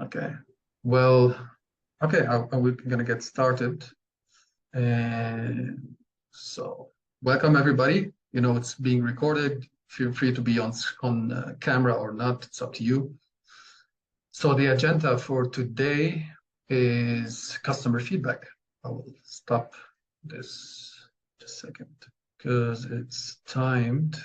Okay. Well, okay, we're gonna get started. And so, welcome everybody. You know, it's being recorded. Feel free to be on camera or not. It's up to you. So the agenda for today is customer feedback. I will stop this just a second because it's timed.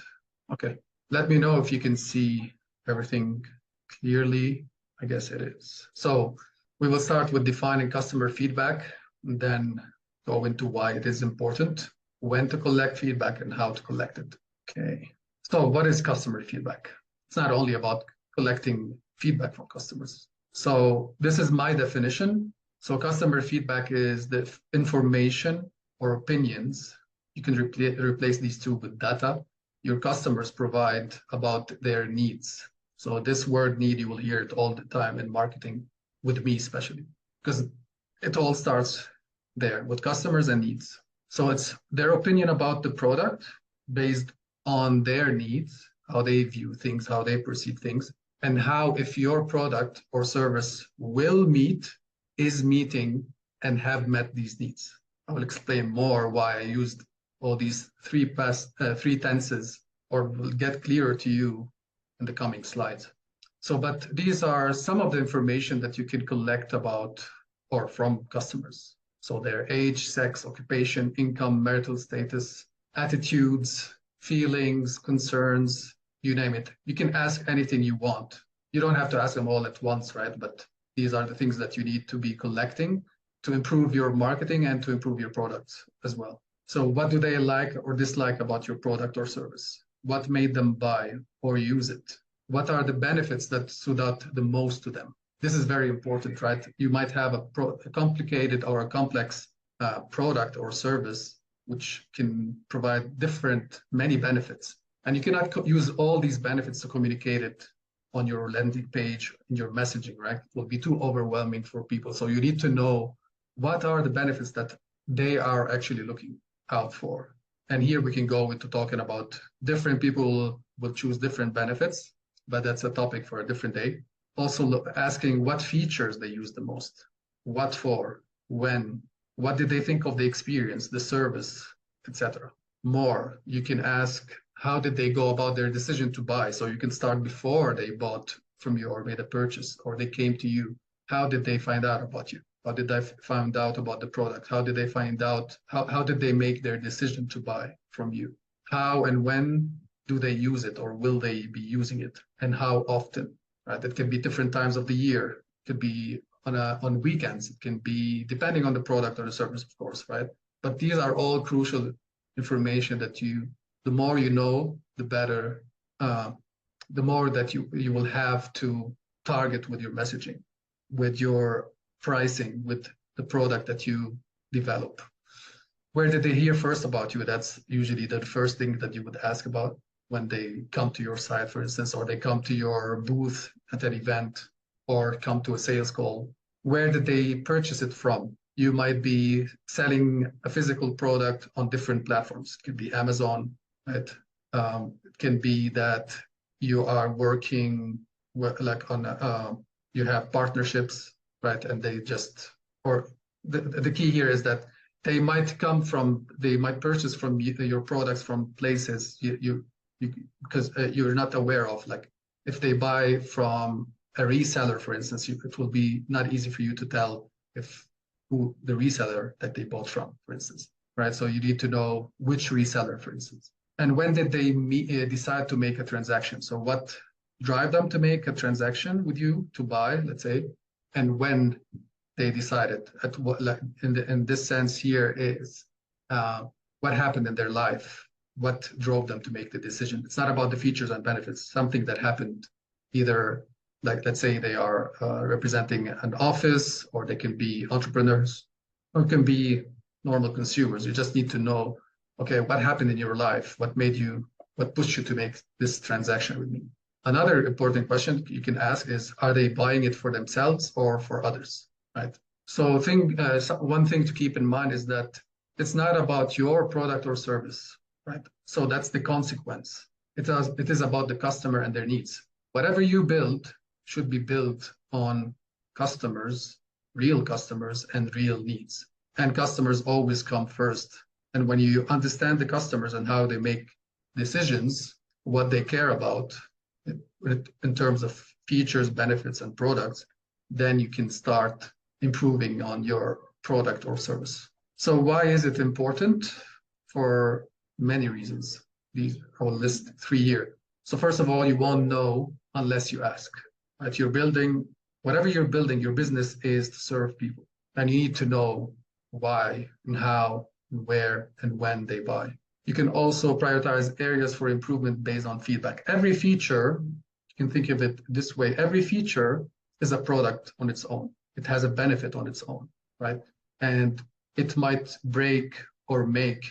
Okay. Let me know if you can see everything clearly. I guess it is. So we will start with defining customer feedback, and then go into why it is important, when to collect feedback, and how to collect it. Okay. So what is customer feedback? It's not only about collecting feedback from customers. So this is my definition. So customer feedback is the information or opinions. You can replace these two with data your customers provide about their needs. So this word need, you will hear it all the time in marketing with me especially, because it all starts there with customers and needs. So it's their opinion about the product based on their needs, how they view things, how they perceive things, and how if your product or service will meet, is meeting, and have met these needs. I will explain more why I used all these three tenses, or will get clearer to you in the coming slides. So, but these are some of the information that you can collect about or from customers. So their age, sex, occupation, income, marital status, attitudes, feelings, concerns, you name it. You can ask anything you want. You don't have to ask them all at once, right? But these are the things that you need to be collecting to improve your marketing and to improve your products as well. So what do they like or dislike about your product or service? What made them buy or use it? What are the benefits that stood out the most to them? This is very important, right? You might have a complicated or a complex product or service, which can provide many benefits. And you cannot use all these benefits to communicate it on your landing page, in your messaging, right? It will be too overwhelming for people. So you need to know what are the benefits that they are actually looking out for. And here we can go into talking about different people will choose different benefits, but that's a topic for a different day. Also asking what features they use the most, what for, when, what did they think of the experience, the service, etc. More, you can ask how did they go about their decision to buy? So you can start before they bought from you or made a purchase or they came to you. How did they find out about you? How did they find out about the product? How did they find out? How did they make their decision to buy from you? How and when do they use it or will they be using it? And how often? Right? It can be different times of the year. It could be on weekends. It can be depending on the product or the service, of course, right? But these are all crucial information that the more you know, the better, the more that you will have to target with your messaging, with your pricing, with the product that you develop. Where did they hear first about you? That's usually the first thing that you would ask about when they come to your site, for instance, or they come to your booth at an event or come to a sales call. Where did they purchase it from? You might be selling a physical product on different platforms. It could be Amazon, right? It can be that you are working like on you have partnerships, right? And they just, or the key here is that they might purchase from your products from places because you're not aware of. Like if they buy from a reseller, for instance, it will be not easy for you to tell who the reseller that they bought from, for instance, right? So you need to know which reseller, for instance. And when did they decide to make a transaction? So what drive them to make a transaction with you to buy, let's say, and when they decided at what, like in this sense here is what happened in their life, what drove them to make the decision. It's not about the features and benefits, something that happened either, like let's say they are representing an office, or they can be entrepreneurs, or it can be normal consumers. You just need to know, okay, what happened in your life? What pushed you to make this transaction with me? Another important question you can ask is, are they buying it for themselves or for others, right? So one thing to keep in mind is that it's not about your product or service, right? So that's the consequence. It is about the customer and their needs. Whatever you build should be built on customers, real customers, and real needs. And customers always come first. And when you understand the customers and how they make decisions, what they care about in terms of features, benefits, and products, then you can start improving on your product or service. So why is it important? For many reasons. These I will list 3 here. So first of all, you won't know unless you ask. Right? You're building, whatever you're building, your business is to serve people. And you need to know why and how and where and when they buy. You can also prioritize areas for improvement based on feedback. Every feature, you can think of it this way, every feature is a product on its own. It has a benefit on its own, right? And it might break or make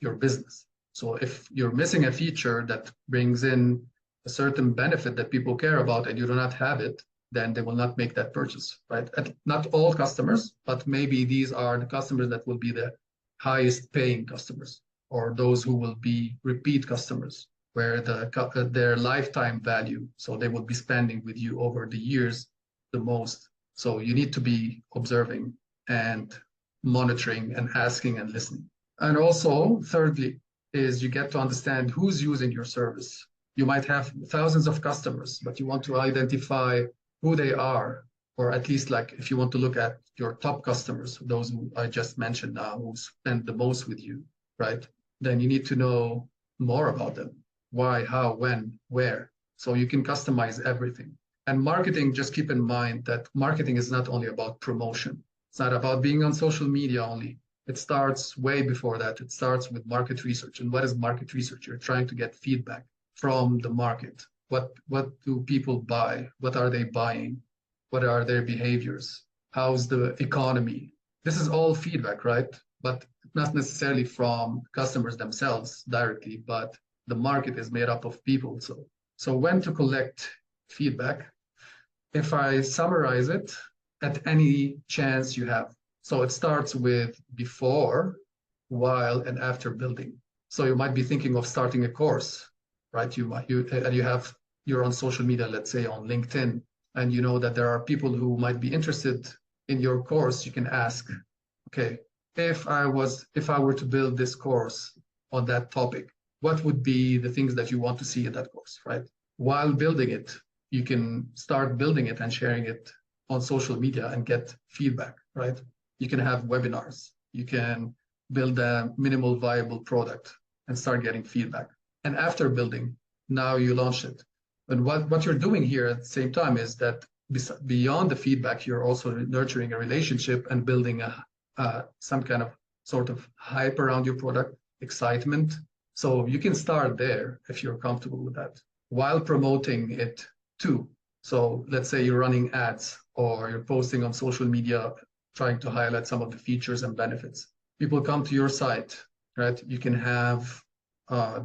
your business. So if you're missing a feature that brings in a certain benefit that people care about and you do not have it, then they will not make that purchase, right? Not all customers, but maybe these are the customers that will be the highest paying customers, or those who will be repeat customers, where their lifetime value, so they will be spending with you over the years the most. So you need to be observing and monitoring and asking and listening. And also, thirdly, is you get to understand who's using your service. You might have thousands of customers, but you want to identify who they are, or at least like if you want to look at your top customers, those who I just mentioned now, who spend the most with you, right? Then you need to know more about them. Why, how, when, where. So you can customize everything. And marketing, just keep in mind that marketing is not only about promotion. It's not about being on social media only. It starts way before that. It starts with market research. And what is market research? You're trying to get feedback from the market. What do people buy? What are they buying? What are their behaviors? How's the economy? This is all feedback, right? But not necessarily from customers themselves directly, but the market is made up of people. So when to collect feedback? If I summarize it, at any chance you have. So it starts with before, while, and after building. So you might be thinking of starting a course, right? You're on social media, let's say on LinkedIn, and you know that there are people who might be interested in your course. You can ask, okay, if I were to build this course on that topic, what would be the things that you want to see in that course, right? While building it, you can start building it and sharing it on social media and get feedback, right? You can have webinars. You can build a minimal viable product and start getting feedback. And after building, now you launch it. And what you're doing here at the same time is that beyond the feedback, you're also nurturing a relationship and building some kind of sort of hype around your product, excitement. So you can start there if you're comfortable with that, while promoting it too. So let's say you're running ads or you're posting on social media, trying to highlight some of the features and benefits. People come to your site, right? You can have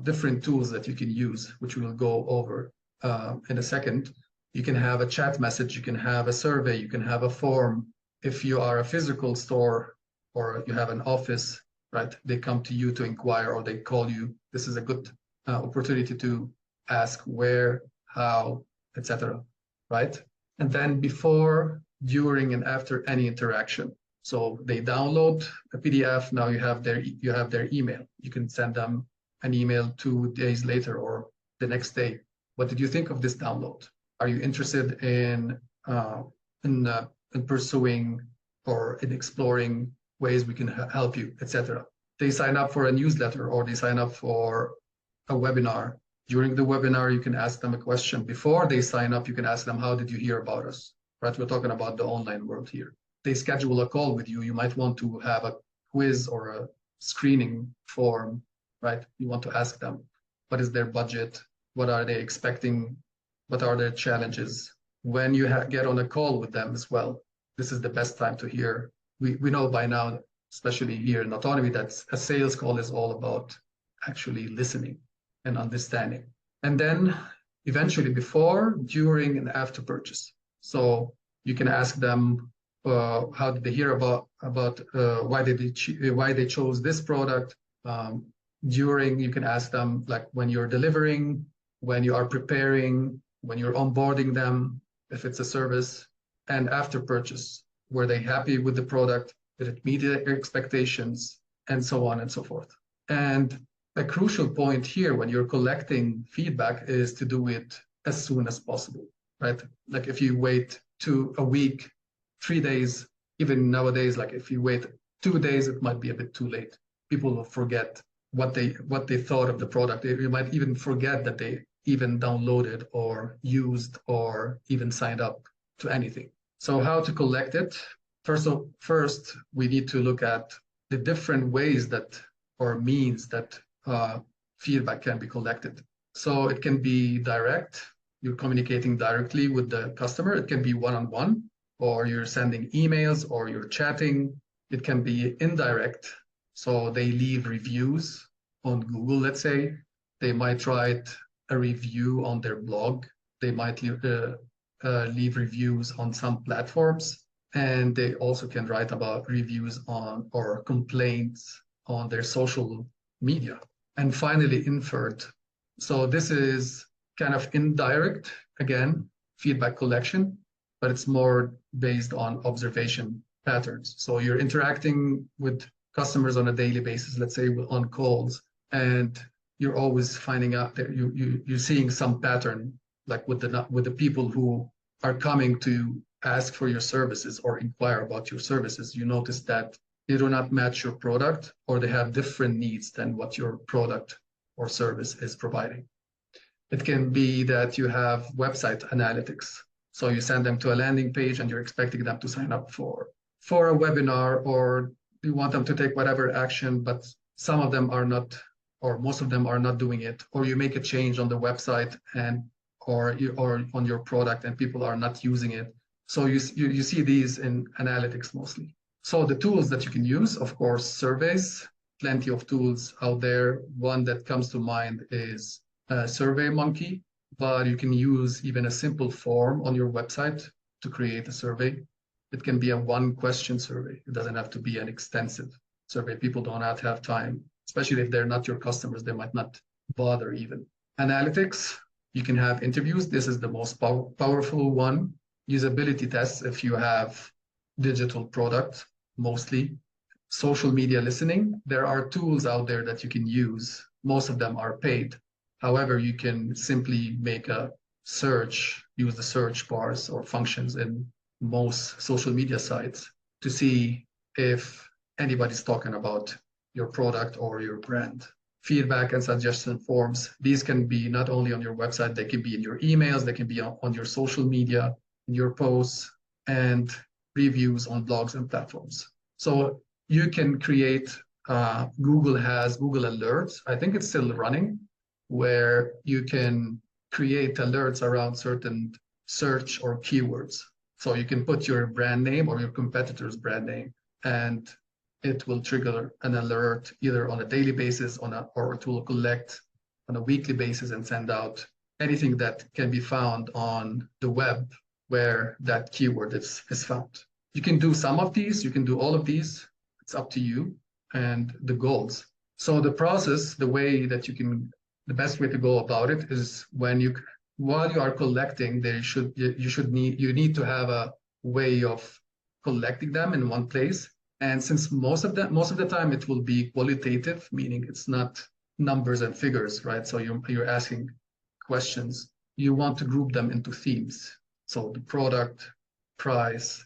different tools that you can use, which we'll go over in a second. You can have a chat message, you can have a survey, you can have a form. If you are a physical store or you have an office, right? They come to you to inquire or they call you. This is a good opportunity to ask where, how, etc. Right? And then before, during, and after any interaction. So they download a PDF. Now you have their email. You can send them an email 2 days later or the next day. What did you think of this download? Are you interested in pursuing or in exploring ways we can help you, etc. They sign up for a newsletter or they sign up for a webinar. During the webinar, you can ask them a question. Before they sign up, you can ask them, how did you hear about us? Right? We're talking about the online world here. They schedule a call with you. You might want to have a quiz or a screening form, right? You want to ask them, what is their budget? What are they expecting? What are their challenges? When you get on a call with them as well, this is the best time to hear. We know by now, especially here in Autonomy, that a sales call is all about actually listening and understanding. And then eventually before, during, and after purchase. So you can ask them, how did they hear about why they chose this product? During, you can ask them like when you're delivering, when you are preparing, when you're onboarding them, if it's a service. and after purchase. Were they happy with the product? Did it meet their expectations? And so on and so forth. And a crucial point here when you're collecting feedback is to do it as soon as possible, right? Like if you wait a week, 3 days, even nowadays, like if you wait 2 days, it might be a bit too late. People will forget what they thought of the product. You might even forget that they even downloaded or used or even signed up to anything. So how to collect it? First, we need to look at the different ways that or means that feedback can be collected. So it can be direct. You're communicating directly with the customer. It can be one-on-one, or you're sending emails, or you're chatting. It can be indirect. So they leave reviews on Google, let's say. They might write a review on their blog. They might leave reviews on some platforms. And they also can write about reviews on or complaints on their social media. And finally, inferred. So this is kind of indirect, again, feedback collection, but it's more based on observation patterns. So you're interacting with customers on a daily basis, let's say on calls, and you're always finding out that you're seeing some pattern, like with the people who are coming to ask for your services or inquire about your services. You notice that they do not match your product, or they have different needs than what your product or service is providing. It can be that you have website analytics. So you send them to a landing page and you're expecting them to sign up for a webinar, or you want them to take whatever action, but some of them are not, or most of them are not doing it, or you make a change on the website or on your product and people are not using it. So you see these in analytics mostly. So the tools that you can use, of course, surveys, plenty of tools out there. One that comes to mind is SurveyMonkey, but you can use even a simple form on your website to create a survey. It can be a one-question survey. It doesn't have to be an extensive survey. People do not have time, especially if they're not your customers. They might not bother even. Analytics, you can have interviews. This is the most powerful one. Usability tests if you have digital product, mostly. Social media listening. There are tools out there that you can use. Most of them are paid. However, you can simply make a search, use the search bars or functions in most social media sites to see if anybody's talking about your product or your brand. Feedback and suggestion forms. These can be not only on your website, they can be in your emails, they can be on your social media, in your posts, and reviews on blogs and platforms. So you can create, Google has Google Alerts. I think it's still running, where you can create alerts around certain search or keywords. So you can put your brand name or your competitor's brand name, and it will trigger an alert either on a daily basis or it will collect on a weekly basis and send out anything that can be found on the web where that keyword is found. You can do some of these, you can do all of these. It's up to you and the goals. So the process, the best way to go about it is while you are collecting, you need to have a way of collecting them in one place. And since most of the time it will be qualitative, meaning it's not numbers and figures, right? So you're asking questions. You want to group them into themes. So the product, price,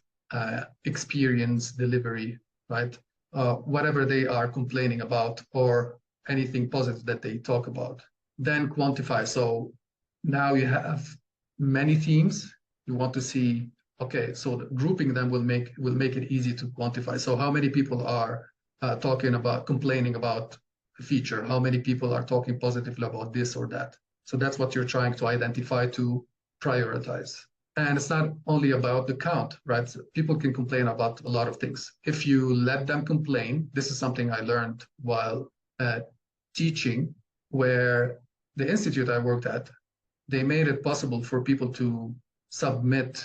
experience, delivery, right? Whatever they are complaining about or anything positive that they talk about. Then quantify. So now you have many themes. You want to see, okay, so grouping them will make it easy to quantify. So how many people are complaining about a feature? How many people are talking positively about this or that? So that's what you're trying to identify to prioritize. And it's not only about the count, right? So people can complain about a lot of things. If you let them complain, this is something I learned while teaching, where the institute I worked at, they made it possible for people to submit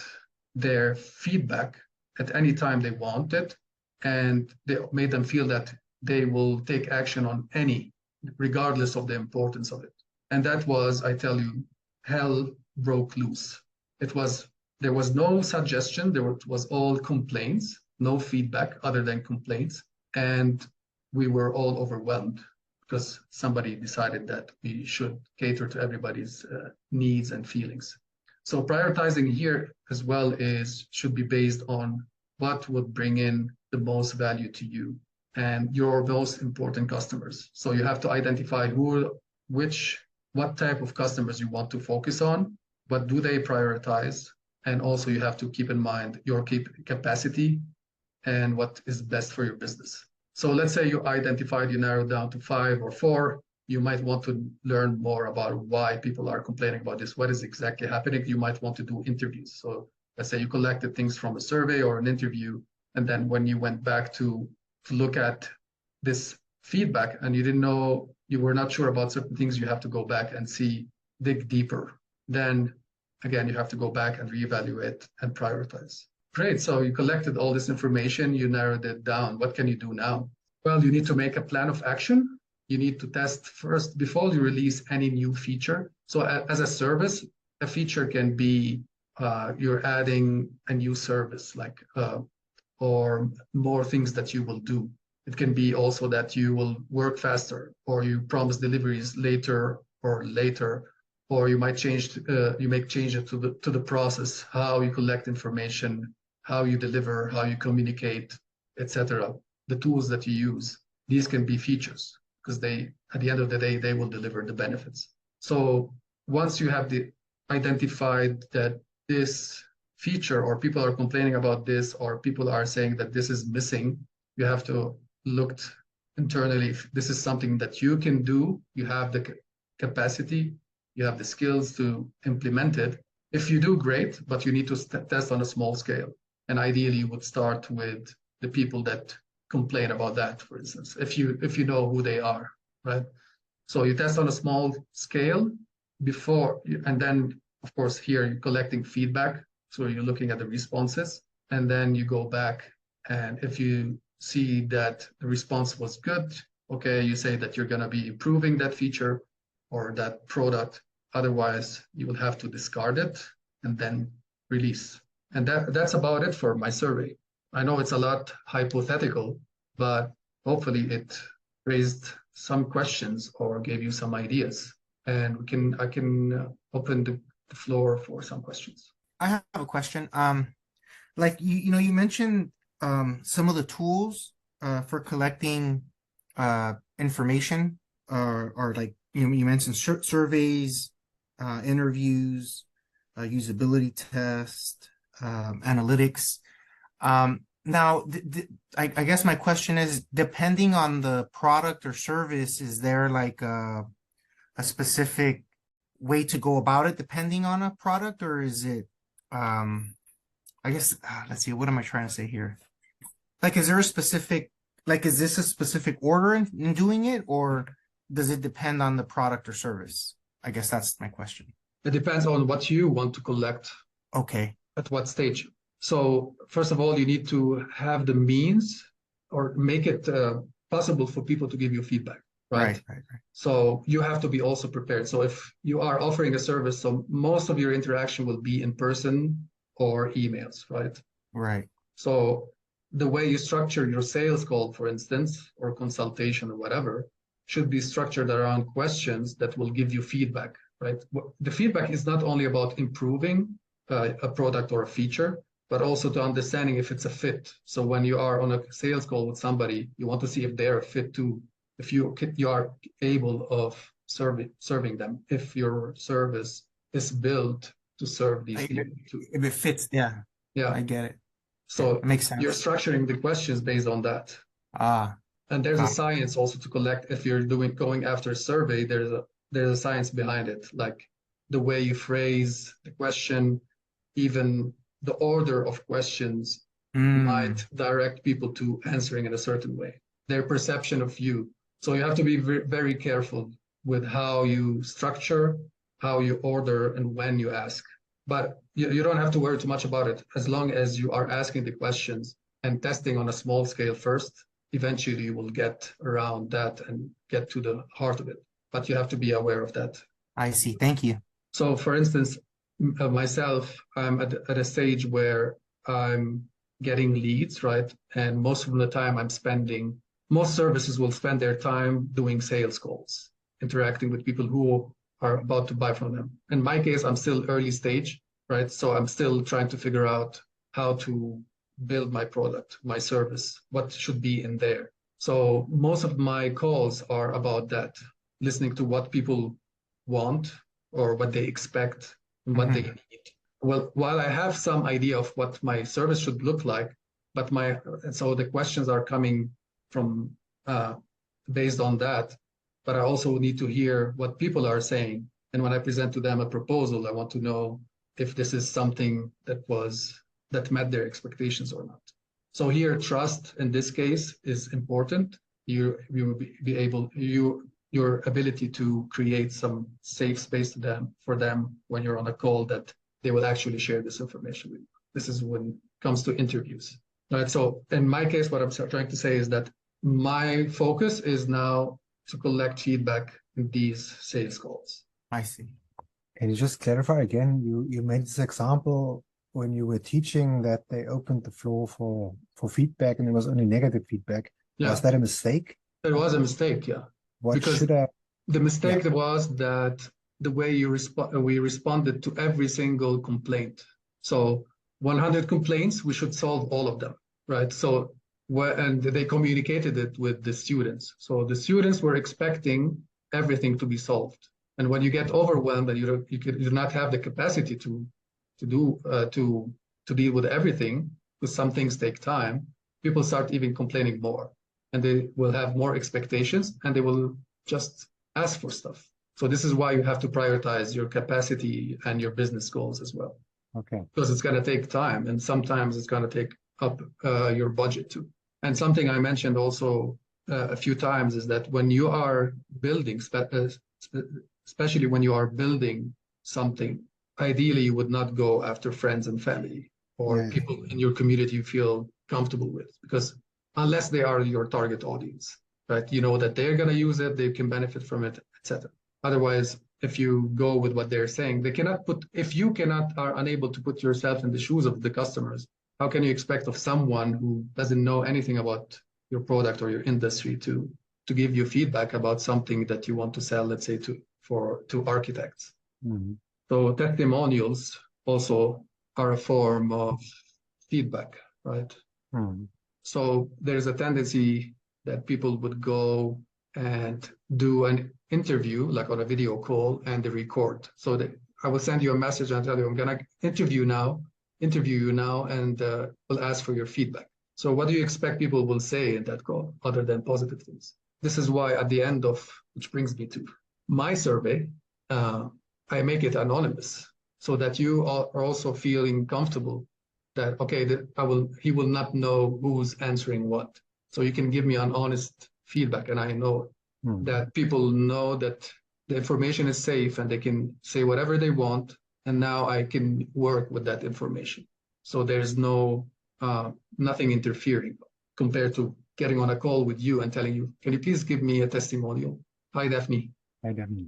their feedback at any time they wanted, and they made them feel that they will take action on any, regardless of the importance of it. And that was, I tell you, hell broke loose. It was there was no suggestion. Was all complaints, no feedback other than complaints. And we were all overwhelmed because somebody decided that we should cater to everybody's needs and feelings. So prioritizing here as well should be based on what would bring in the most value to you and your most important customers. So you have to identify what type of customers you want to focus on, what do they prioritize, and also you have to keep in mind your capacity and what is best for your business. So let's say you narrowed down to 5 or 4. You might want to learn more about why people are complaining about this. What is exactly happening? You might want to do interviews. So let's say you collected things from a survey or an interview, and then when you went back to look at this feedback and you were not sure about certain things, you have to go back and dig deeper. Then again, you have to go back and reevaluate and prioritize. Great, so you collected all this information, you narrowed it down. What can you do now? Well, you need to make a plan of action. You need to test first before you release any new feature. So as a service, a feature can be you're adding a new service, or more things that you will do. It can be also that you will work faster, or you promise deliveries later, or you might make changes to the process, how you collect information, how you deliver, how you communicate, etc. The tools that you use. These can be features because at the end of the day, they will deliver the benefits. So once you have identified that this feature, or people are complaining about this, or people are saying that this is missing, you have to look internally if this is something that you can do, you have the capacity, you have the skills to implement it. If you do, great, but you need to test on a small scale. And ideally, you would start with the people that complain about that, for instance, if you know who they are, right? So you test on a small scale and then, of course, here you're collecting feedback. So you're looking at the responses, and then you go back, and if you see that the response was good, okay, you say that you're going to be improving that feature or that product. Otherwise, you will have to discard it and then release. And that's about it for my survey. I know it's a lot hypothetical, but hopefully it raised some questions or gave you some ideas. And I can open the floor for some questions. I have a question. Like you mentioned some of the tools for collecting information, or like you mentioned surveys, interviews, usability test, analytics. Now, I guess my question is, depending on the product or service, is there like a specific way to go about it depending on a product, or is it I guess let's see, what am I trying to say here? Like, is there a specific, like, is this a specific order in doing it, or does it depend on the product or service? I guess that's my question. It depends on what you want to collect. Okay. At what stage. So first of all, you need to have the means or make it possible for people to give you feedback, right? Right. So you have to be also prepared. So if you are offering a service, so most of your interaction will be in person or emails, right? Right. So the way you structure your sales call, for instance, or consultation or whatever, should be structured around questions that will give you feedback, right? The feedback is not only about improving a product or a feature, but also to understanding if it's a fit. So when you are on a sales call with somebody, you want to see if they're a fit too, if you are able of serving them, if your service is built to serve these people too. If it fits, yeah. I get it. So it makes sense. You're structuring the questions based on that. And there's a science also to collect. If you're going after a survey, there's a science behind it, like the way you phrase the question, even the order of questions might direct people to answering in a certain way, their perception of you. So you have to be very careful with how you structure, how you order, and when you ask. But you don't have to worry too much about it. As long as you are asking the questions and testing on a small scale first, eventually you will get around that and get to the heart of it. But you have to be aware of that. I see. Thank you. So for instance, myself, I'm at a stage where I'm getting leads, right? And most of the time most services will spend their time doing sales calls, interacting with people who are about to buy from them. In my case, I'm still early stage, right? So I'm still trying to figure out how to build my product, my service, what should be in there. So most of my calls are about that, listening to what people want or what they expect and what they need. Well, while I have some idea of what my service should look like, but so the questions are coming from based on that. But I also need to hear what people are saying. And when I present to them a proposal, I want to know if this is something that met their expectations or not. So here, trust in this case is important. You will be able your ability to create some safe space for them when you're on a call that they will actually share this information with you. This is when it comes to interviews. Right. So in my case, what I'm trying to say is that my focus is now to collect feedback in these sales calls. I see. Can you just clarify again? You made this example when you were teaching that they opened the floor for feedback and it was only negative feedback. Yeah. Was that a mistake? It was a mistake, yeah. The mistake was that the way we responded to every single complaint. So 100 complaints, we should solve all of them, right? So and they communicated it with the students. So the students were expecting everything to be solved. And when you get overwhelmed and you do not have the capacity to deal with everything, because some things take time, people start even complaining more, and they will have more expectations, and they will just ask for stuff. So this is why you have to prioritize your capacity and your business goals as well. Okay. Because it's going to take time, and sometimes it's going to take up your budget too. And something I mentioned also a few times is that when you are building, especially when you are building something, ideally you would not go after friends and family or people in your community you feel comfortable with, because unless they are your target audience, right? You know that they're going to use it, they can benefit from it, etc. Otherwise, if you go with what they're saying, if you are unable to put yourself in the shoes of the customers, how can you expect of someone who doesn't know anything about your product or your industry to give you feedback about something that you want to sell, let's say to architects? Mm-hmm. So testimonials also are a form of feedback, right? Mm-hmm. So there's a tendency that people would go and do an interview, like on a video call, and they record. So that I will send you a message and tell you, I'm going to interview you now, and will ask for your feedback. So what do you expect people will say in that call other than positive things? This is why at the end which brings me to my survey, I make it anonymous so that you are also feeling comfortable that, okay, he will not know who's answering what. So you can give me an honest feedback, and I know that people know that the information is safe and they can say whatever they want, and now I can work with that information. So there's nothing interfering compared to getting on a call with you and telling you, can you please give me a testimonial? Hi, Daphne. Hi, Daphne.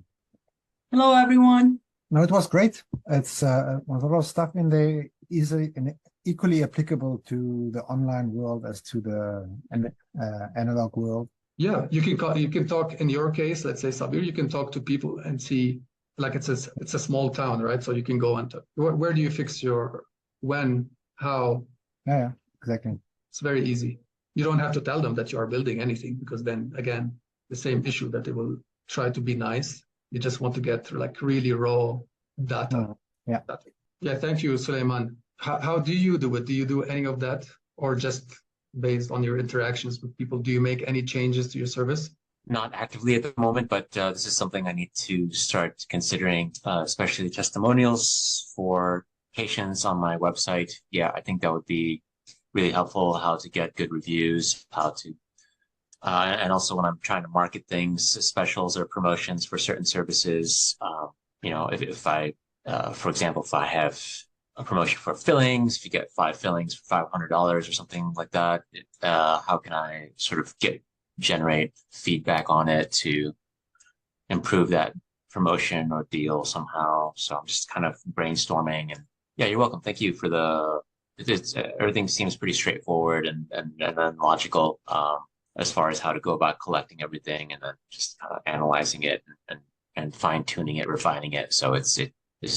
Hello, everyone. No, it was great. It's was a lot of stuff in there, easily and equally applicable to the online world as to the analog world. Yeah, you can talk in your case, let's say Sabir, you can talk to people and see, like it's a small town, right? So you can go and talk. Where do you fix when, how? Yeah, exactly. It's very easy. You don't have to tell them that you are building anything, because then again, the same issue that they will try to be nice. You just want to get like really raw data. Yeah. Yeah. Thank you, Suleiman. How do you do it? Do you do any of that, or just based on your interactions with people? Do you make any changes to your service? Not actively at the moment, but this is something I need to start considering, especially testimonials for patients on my website. Yeah, I think that would be really helpful, how to get good reviews, how to, and also when I'm trying to market things, specials or promotions for certain services, if I, for example, if I have a promotion for fillings, if you get 5 fillings for $500 or something like that, how can I sort of generate feedback on it to improve that promotion or deal somehow. So I'm just kind of brainstorming. And yeah, you're welcome. Thank you for it's everything seems pretty straightforward and then logical as far as how to go about collecting everything and then just analyzing it and fine tuning it, refining it. So it's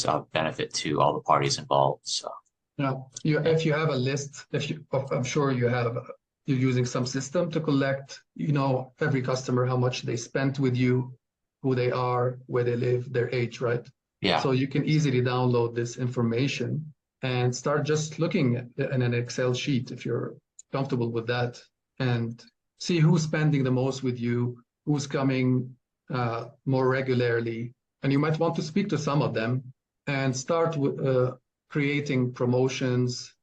a benefit to all the parties involved. So Yeah, if you have a list, I'm sure you're using some system to collect, every customer, how much they spent with you, who they are, where they live, their age, right? yeah, So you can easily download this information and start just looking in an Excel sheet if you're comfortable with that, and see who's spending the most with you, who's coming more regularly, and you might want to speak to some of them and start with creating promotions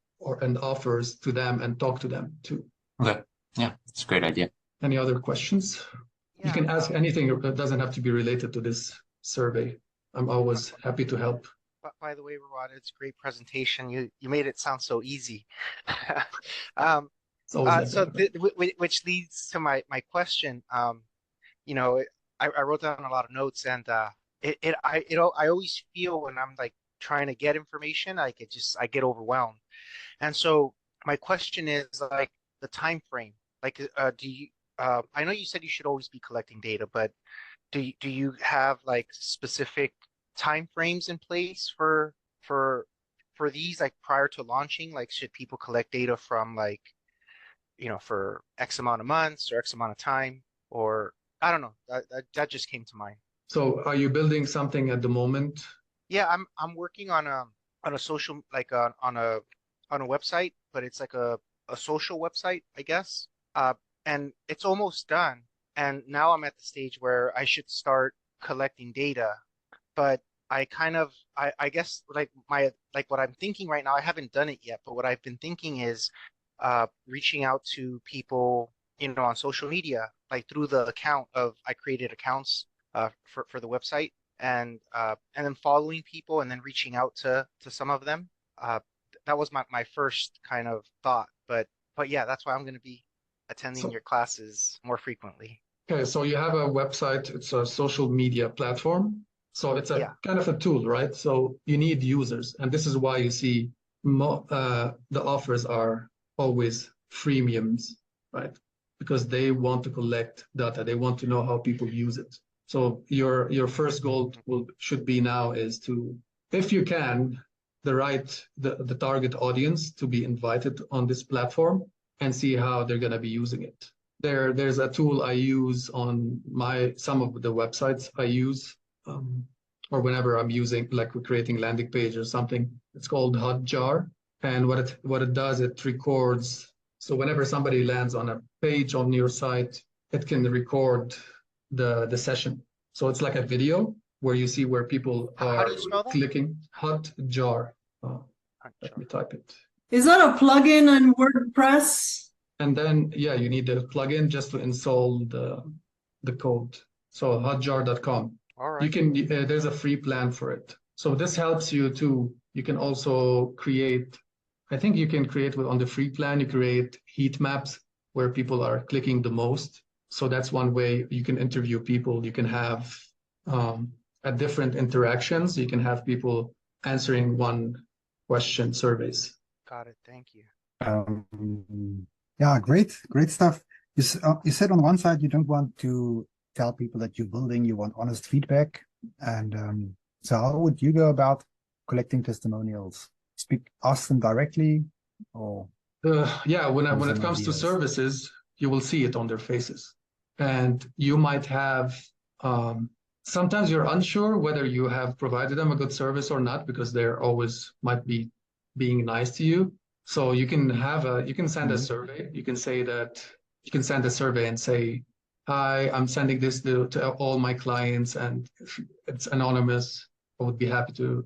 and offers to them and talk to them too. okay, yeah, it's a great idea. Any other questions? You can ask anything. It doesn't have to be related to this survey. I'm always happy to help. By the way, Rawad, it's a great presentation. You made it sound so easy. It's always like So that. which leads to my question. You know, I wrote down a lot of notes, and I always feel when I'm like trying to get information, I get overwhelmed. And so my question is like the time frame. Like, do you? I know you said you should always be collecting data, but do you have like specific time frames in place for these, like prior to launching? Like, should people collect data from like, for X amount of months or X amount of time, or I don't know. That just came to mind. So are you building something at the moment? Yeah, I'm working on a social, like on a website, but it's like a social website, I guess. And it's almost done. And now I'm at the stage where I should start collecting data. But I guess like what I'm thinking right now, I haven't done it yet, but what I've been thinking is reaching out to people, on social media, like through the account I created accounts for the website, and then following people and then reaching out to some of them. That was my first kind of thought, but yeah, that's why I'm going to be attending your classes more frequently. Okay, so you have a website. It's a social media platform. So it's a kind of a tool, right? So you need users, and this is why you see the offers are always freemiums, right? Because they want to collect data. They want to know how people use it. So your first goal should be now is to, if you can, the target audience to be invited on this platform and see how they're going to be using it. There's a tool I use on some of the websites I use, or whenever I'm using, like we're creating landing page or something. It's called Hotjar, and what it does, it records. So whenever somebody lands on a page on your site, it can record the session. So it's like a video where you see where people are. How do you spell that? Clicking. Hotjar. Let me type it. Is that a plugin on WordPress? And then, yeah, you need the plugin just to install the code. So hotjar.com. All right. You can, there's a free plan for it. So this helps you too. You can also create, I think you can create on the free plan, you create heat maps where people are clicking the most. So that's one way you can interview people. You can have at different interactions, you can have people answering one question surveys. Got it. Thank you. Yeah, great stuff. You said on one side you don't want to tell people that you're building, you want honest feedback. And so how would you go about collecting testimonials? Ask them directly, or? Yeah, when it comes to services, you will see it on their faces. And you might have, sometimes you're unsure whether you have provided them a good service or not, because they're always might be being nice to you. So you can send a survey. You can send a survey and say, hi, I'm sending this to all my clients, and if it's anonymous, I would be happy to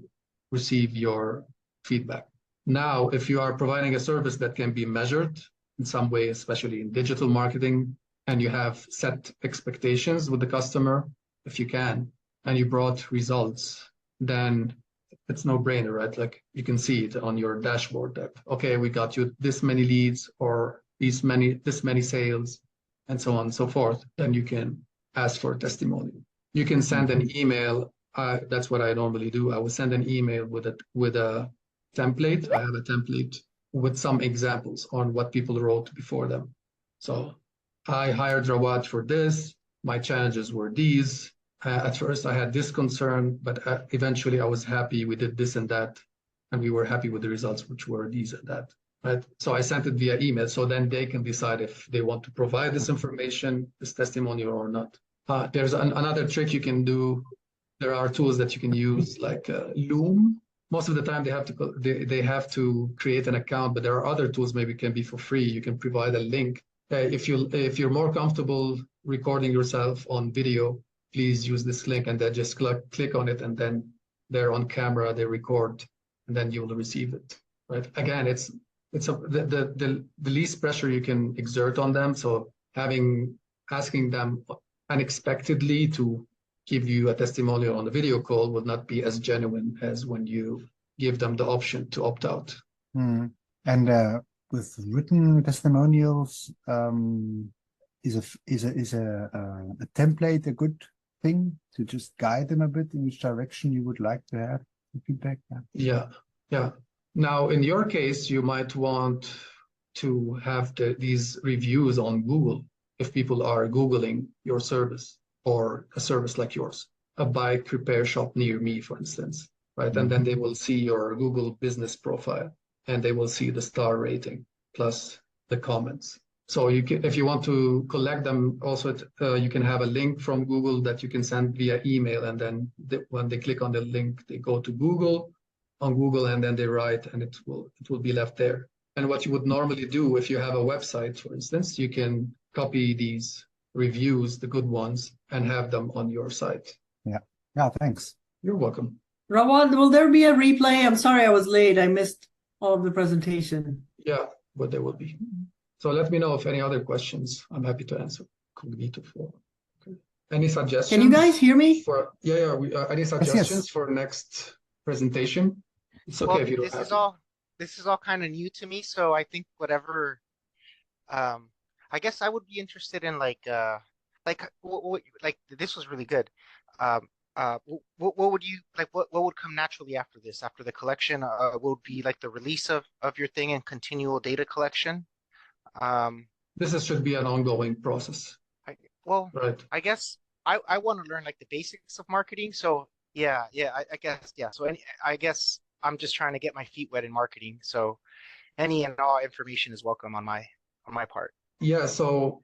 receive your feedback. Now, if you are providing a service that can be measured in some way, especially in digital marketing, and you have set expectations with the customer, if you can, and you brought results, then it's no brainer, right? Like you can see it on your dashboard that, okay, we got you this many leads or this many sales, and so on and so forth. Then you can ask for a testimonial. You can send an email that's what I normally do. I will send an email with a template. I have a template with some examples on what people wrote before them. So I hired Rawad for this. My challenges were these. At first, I had this concern, but eventually I was happy. We did this and that, and we were happy with the results, which were these and that. Right. So I sent it via email. So then they can decide if they want to provide this information, this testimonial or not. There's another trick you can do. There are tools that you can use like Loom. Most of the time they have to create an account, but there are other tools maybe can be for free. You can provide a link. If you're more comfortable recording yourself on video, please use this link and then just click on it, and then they're on camera, they record, and then you will receive it. Right. Again, it's the least pressure you can exert on them. So asking them unexpectedly to give you a testimonial on the video call would not be as genuine as when you give them the option to opt out. And with written testimonials, is a template a good thing to just guide them a bit in which direction you would like to have the feedback? Yeah. Now, in your case, you might want to have these reviews on Google if people are Googling your service or a service like yours, a bike repair shop near me, for instance, right? And then they will see your Google business profile and they will see the star rating plus the comments. So if you want to collect them, also you can have a link from Google that you can send via email, and then when they click on the link, they go to Google, and then they write, and it will be left there. And what you would normally do if you have a website, for instance, you can copy these reviews, the good ones, and have them on your site. Yeah, thanks. You're welcome. Rawad, will there be a replay? I'm sorry I was late. I missed all of the presentation. Yeah, but there will be. So let me know if any other questions. I'm happy to answer. Cognito for. Okay. Any suggestions? Can you guys hear me? Any suggestions for next presentation? It's okay if you don't have. This is all kind of new to me, so I think whatever. I guess I would be interested in like this was really good. What would you like? What would come naturally after this? After the collection, would be like the release of your thing and continual data collection. This should be an ongoing process. Right. I guess I want to learn like the basics of marketing. So I guess So I guess I'm just trying to get my feet wet in marketing. So any and all information is welcome on my part. Yeah. So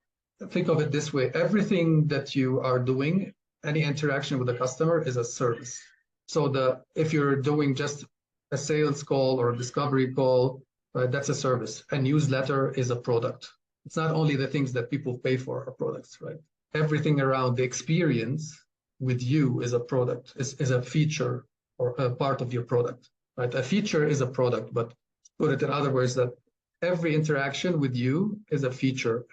think of it this way: everything that you are doing, any interaction with the customer, is a service. So if you're doing just a sales call or a discovery call, right, that's a service. A newsletter is a product. It's not only the things that people pay for are products, right? Everything around the experience with you is a product, is a feature or a part of your product, right? A feature is a product, but put it in other words, that every interaction with you is a feature.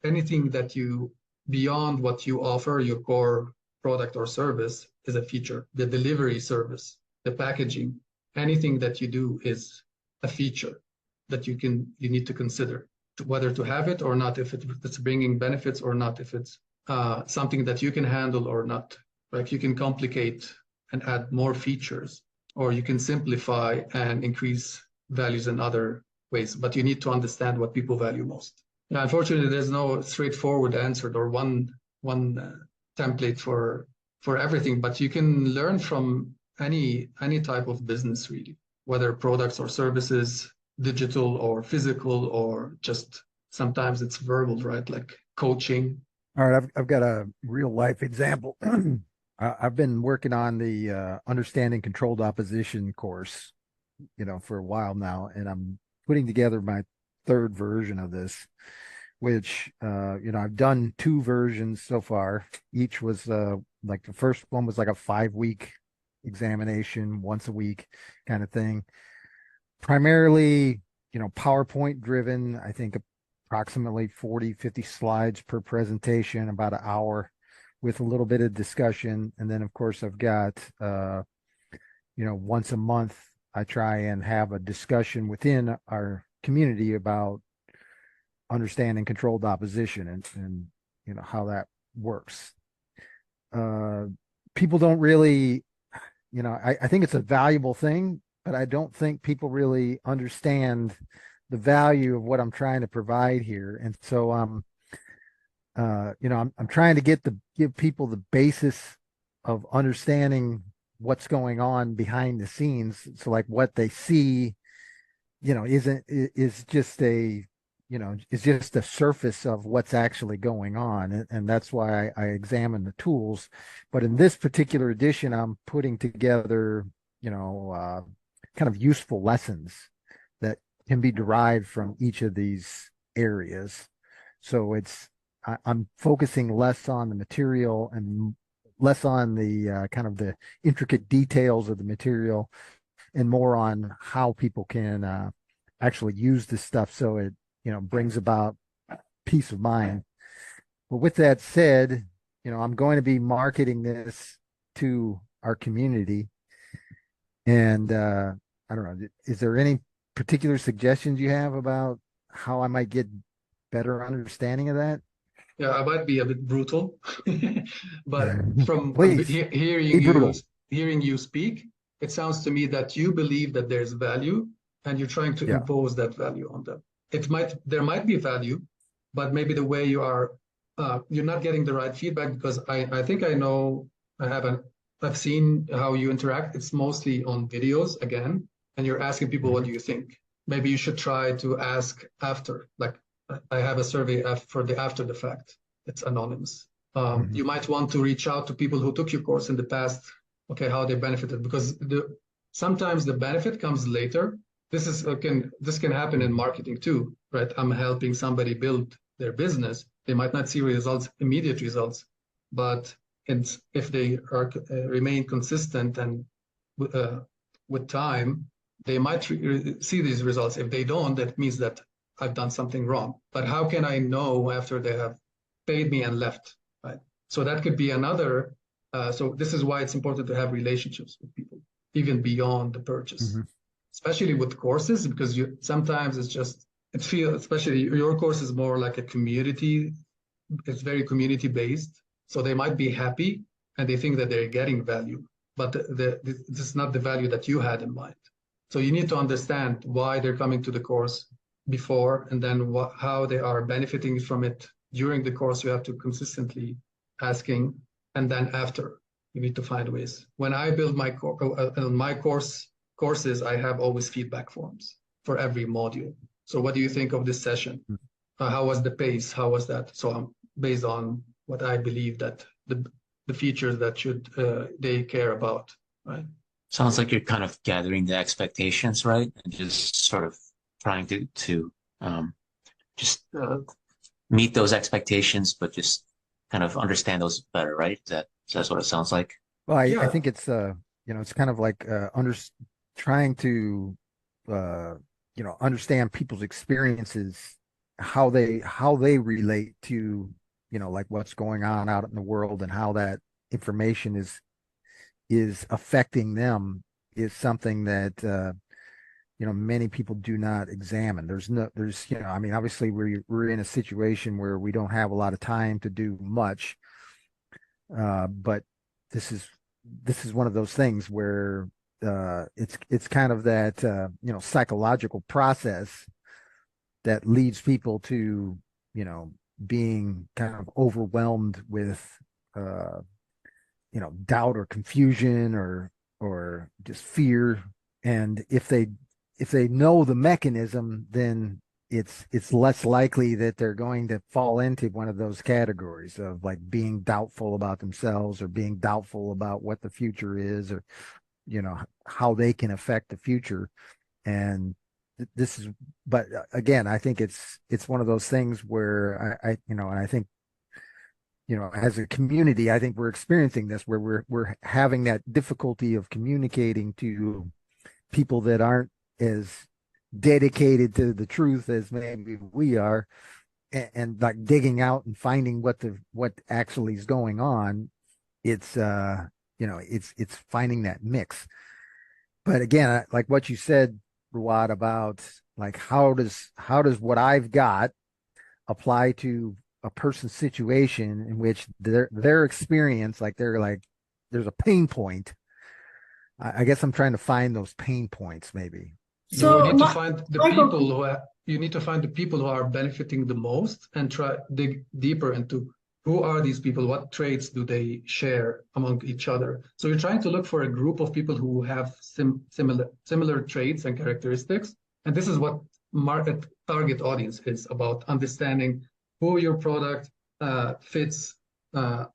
Anything that you, beyond what you offer, your core product or service, is a feature. The delivery service, the packaging, anything that you do is a feature that you need to consider whether to have it or not, if it's bringing benefits or not, if it's something that you can handle or not. Like you can complicate and add more features, or you can simplify and increase values in other ways, but you need to understand what people value most. Yeah, unfortunately, there's no straightforward answer or one template for everything, but you can learn from any type of business, really, whether products or services, digital or physical, or just sometimes it's verbal, right? Like coaching. All right, I've got a real life example. I've been working on the Understanding Controlled Opposition course, for a while now, and I'm putting together my third version of this, which I've done 2 versions so far. Each was like the first one was like a 5-week examination, once a week kind of thing. Primarily, PowerPoint driven. I think approximately 40-50 slides per presentation, about an hour, with a little bit of discussion. And then, of course, I've got, once a month, I try and have a discussion within our community about understanding controlled opposition and how that works. people don't really, I think it's a valuable thing, but I don't think people really understand the value of what I'm trying to provide here. And so, I'm trying to give people the basis of understanding what's going on behind the scenes. So like what they see, is just is just a surface of what's actually going on. And that's why I examine the tools. But in this particular edition, I'm putting together, kind of useful lessons that can be derived from each of these areas. So I'm focusing less on the material and less on the kind of the intricate details of the material and more on how people can actually use this stuff so it brings about peace of mind. But with that said, I'm going to be marketing this to our community. And I don't know, is there any particular suggestions you have about how I might get better understanding of that? Yeah, I might be a bit brutal, but from Please, hearing be brutal. you speak, it sounds to me that you believe that there's value and you're trying to Yeah. impose that value on them. There might be value, but maybe the way you are, you're not getting the right feedback because I think I know, I've seen how you interact. It's mostly on videos again, and you're asking people, what do you think? Maybe you should try to ask after, like I have a survey for the after the fact. It's anonymous. You might want to reach out to people who took your course in the past, okay, how they benefited, because sometimes the benefit comes later. This can happen in marketing too, right? I'm helping somebody build their business. They might not see immediate results, but if they remain consistent and with time, they might see these results. If they don't, that means that I've done something wrong. But how can I know after they have paid me and left, right? So that could be another. So this is why it's important to have relationships with people, even beyond the purchase, especially with courses, because sometimes it feels, especially your course is more like a community. It's very community based. So they might be happy and they think that they're getting value, but this is not the value that you had in mind. So you need to understand why they're coming to the course before, and then how they are benefiting from it during the course. You have to consistently asking, and then after you need to find ways. When I build my courses, I have always feedback forms for every module. So what do you think of this session? How was the pace? How was that? So I'm based on what I believe that the features that they care about, right? Sounds like you're kind of gathering the expectations, right? And just sort of trying to just meet those expectations, but just kind of understand those better, right? That's what it sounds like. Well, I Yeah. think it's it's kind of like trying to understand people's experiences, how they relate to like what's going on out in the world, and how that information is affecting them is something that many people do not examine. I mean, obviously we're in a situation where we don't have a lot of time to do much, but this is one of those things where it's kind of that psychological process that leads people to being kind of overwhelmed with doubt or confusion or just fear. And if they know the mechanism, then it's less likely that they're going to fall into one of those categories of like being doubtful about themselves or being doubtful about what the future is, or how they can affect the future. And but again, I think it's one of those things where and I think as a community, I think we're experiencing this where we're having that difficulty of communicating to people that aren't as dedicated to the truth as maybe we are, and like digging out and finding what actually is going on. It's it's finding that mix. But again, like what you said, Rawad, about like how does what I've got apply to a person's situation in which their experience, like they're there's a pain point. I guess I'm trying to find those pain points maybe. You need to Ma- find the Michael, people you need to find the people who are benefiting the most and try dig deeper into who are these people, what traits do they share among each other. So you're trying to look for a group of people who have similar traits and characteristics. And this is what market target audience is about, understanding who your product fits the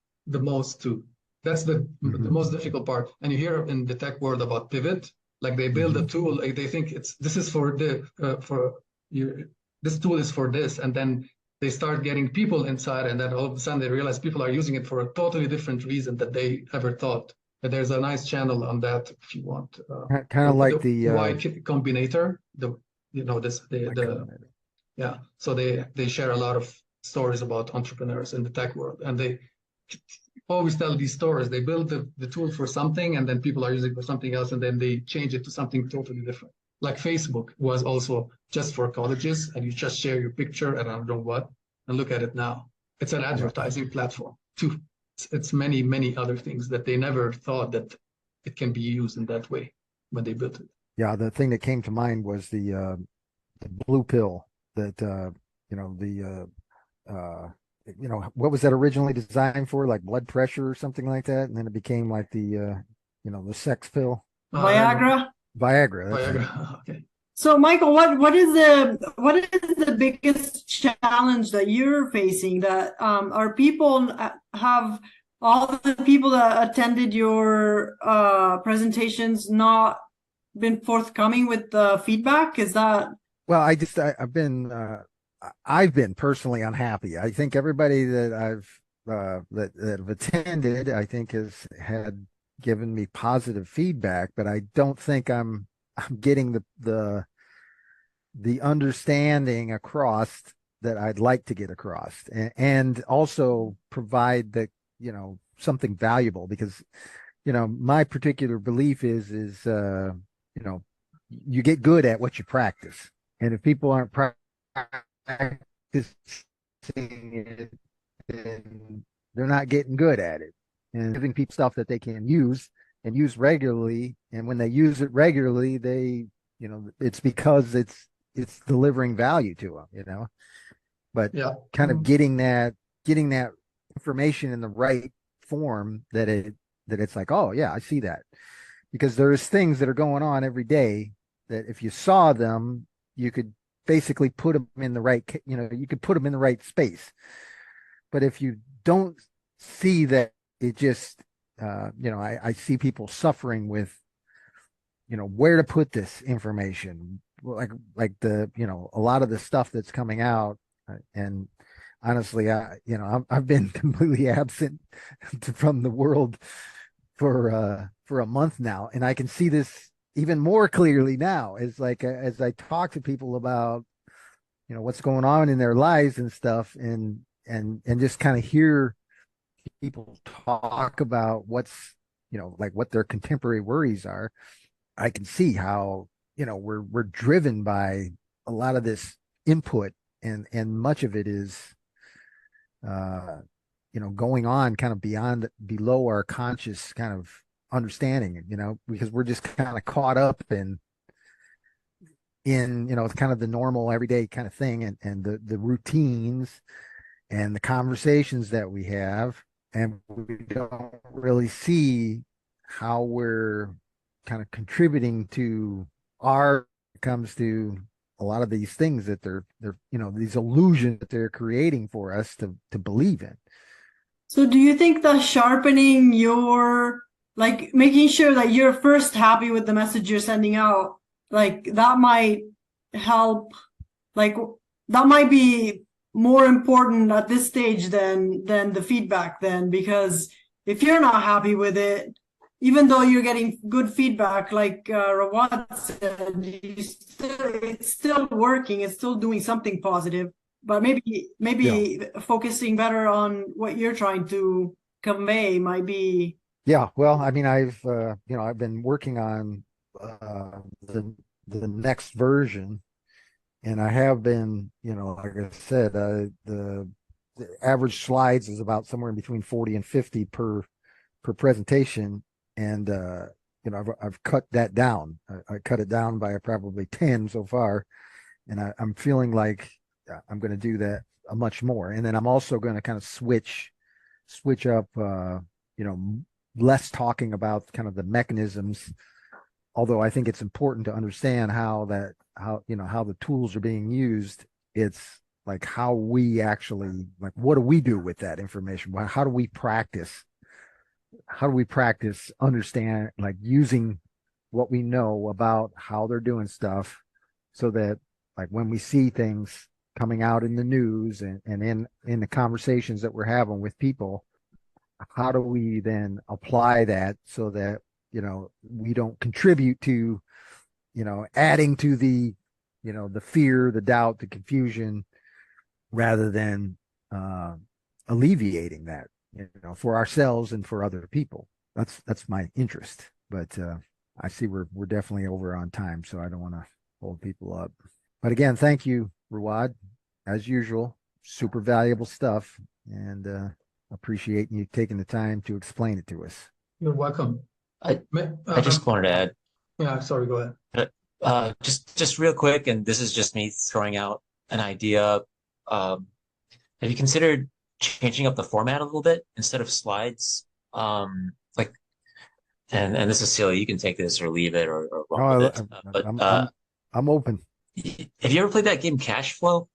most to. That's the most difficult part. And you hear in the tech world about pivot. Like they build a tool, like they think this is for the this tool is for this, and then they start getting people inside, and then all of a sudden they realize people are using it for a totally different reason that they ever thought. But there's a nice channel on that if you want. Kind of like the Y Combinator. Yeah. So they share a lot of stories about entrepreneurs in the tech world, and they always tell these stories. They build the tool for something, and then people are using it for something else, and then they change it to something totally different. Like Facebook was also just for colleges, and you just share your picture and I don't know what, and look at it now. It's an advertising platform too. It's many, many other things that they never thought that it can be used in that way when they built it. Yeah, the thing that came to mind was the blue pill that what was that originally designed for? Like blood pressure or something like that, and then it became like the sex pill. Viagra. Viagra. That's Viagra. right. Okay. So, Michael, what is the biggest challenge that you're facing? That are people have all the people that attended your presentations not been forthcoming with the feedback? Is that? Well, I've been personally unhappy. I think everybody that that have attended, I think, has had given me positive feedback, but I don't think I'm getting the understanding across that I'd like to get across, and also provide something valuable, because my particular belief is you get good at what you practice, and if people aren't practicing it, then they're not getting good at it, and giving people stuff that they can use and use regularly. And when they use it regularly, they, it's because it's delivering value to them, but kind of getting that information in the right form that it's like, oh yeah, I see that, because there's things that are going on every day that if you saw them, you could basically put them in the right, you could put them in the right space. But if you don't see that, it just, I see people suffering with, where to put this information, like a lot of the stuff that's coming out. And honestly, I've been completely absent from the world for a month now, and I can see this even more clearly now. It's like as I talk to people about what's going on in their lives and stuff, and just kind of hear people talk about what's like what their contemporary worries are. I can see how we're driven by a lot of this input, and much of it is going on kind of below our conscious kind of understanding, because we're just kind of caught up in kind of the normal everyday kind of thing, and the routines and the conversations that we have, and we don't really see how we're kind of contributing to comes to a lot of these things that they're these illusions that they're creating for us to believe in. So do you think that sharpening your, like making sure that you're first happy with the message you're sending out, like that might help, like that might be more important at this stage than the feedback then? Because if you're not happy with it, even though you're getting good feedback, like Rawad said, it's still working, it's still doing something positive, but maybe focusing better on what you're trying to convey might be. Yeah, well, I mean, I've been working on the next version, and I have been, like I said, the average slides is about somewhere in between 40 and 50 per per presentation, and you know, I've cut that down. I cut it down by probably 10 so far, and I'm feeling like I'm going to do that much more. And then I'm also going to kind of switch up, you know, less talking about kind of the mechanisms, although I think it's important to understand how the tools are being used. It's like how we actually, like, what do we do with that information? How do we practice understand, like, using what we know about how they're doing stuff, so that, like, when we see things coming out in the news and in the conversations that we're having with people, how do we then apply that so that, you know, we don't contribute to, you know, adding to the, you know, the fear, the doubt, the confusion, rather than alleviating that, you know, for ourselves and for other people. That's my interest. But I see we're definitely over on time, so I don't want to hold people up. But again, thank you, Rawad, as usual. Super valuable stuff, and appreciate you taking the time to explain it to us. You're welcome. I just wanted to add, Yeah, sorry, go ahead. just real quick, and this is just me throwing out an idea. Have you considered changing up the format a little bit instead of slides? Like, and this is silly. You can take this or leave it or run with it. But I'm open. have you ever played that game Cash Flow?